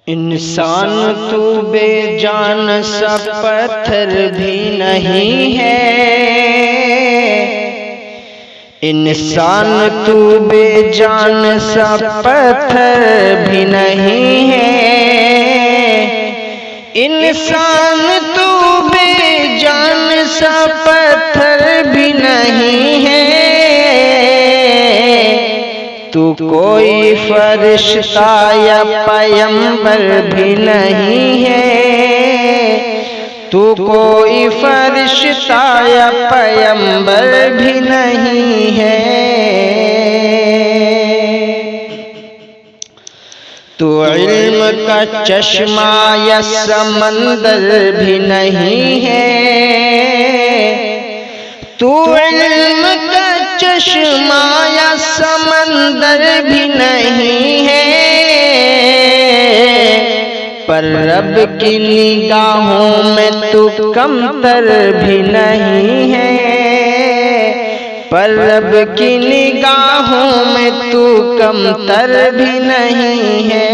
انسان تو بے جان سا پتھر بھی نہیں ہے، انسان تو بے جان سا پتھر بھی نہیں ہے، انسان تو بے جان سا پتھر بھی نہیں ہے، تو کوئی فرشتہ یا پیغمبر بھی نہیں ہے، تو کوئی فرشتہ یا پیغمبر بھی نہیں ہے، تو علم کا چشمہ یا سمندر بھی نہیں ہے، تو علم کا چشمہ یا سمندر بھی نہیں ہے، پر رب کی نگاہوں میں تو کمتر بھی نہیں ہے، پر رب کی نگاہوں میں تو کمتر بھی نہیں ہے،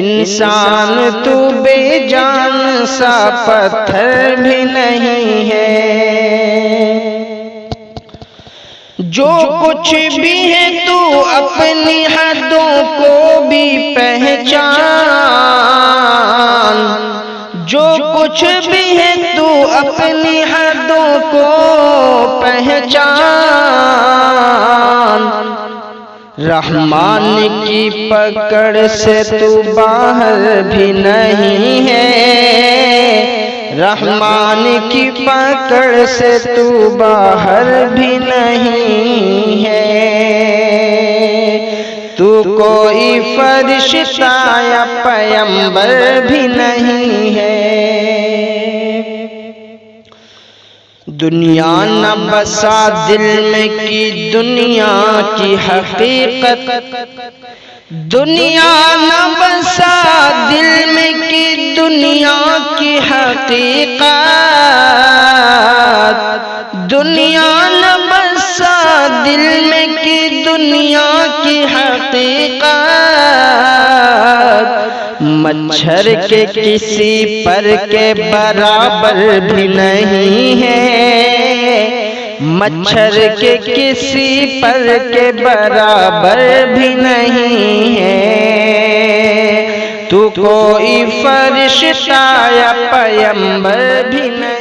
انسان تو بے جان سا پتھر بھی نہیں ہے، جو کچھ بھی ہے تو اپنی حدوں کو بھی پہچان، جو کچھ بھی ہے تو اپنی حدوں کو پہچان، رحمان کی پکڑ سے تو باہر بھی نہیں ہے، رحمان کی پکڑ سے تو باہر بھی نہیں ہے، تو کوئی فرشتہ یا پیغمبر بھی نہیں ہے، دنیا نہ بسا دل میں کی دنیا کی حقیقت، دنیا نہ بسا دل میں کی دنیا کی حقیقت، دنیا نہ بسا دل میں کی دنیا کی حقیقت، مچھر کے کسی پر کے برابر بھی نہیں ہے، مچھر کے کسی پر کے برابر بھی نہیں ہے، تو کوئی فرشتہ یا پیغمبر بھی نہیں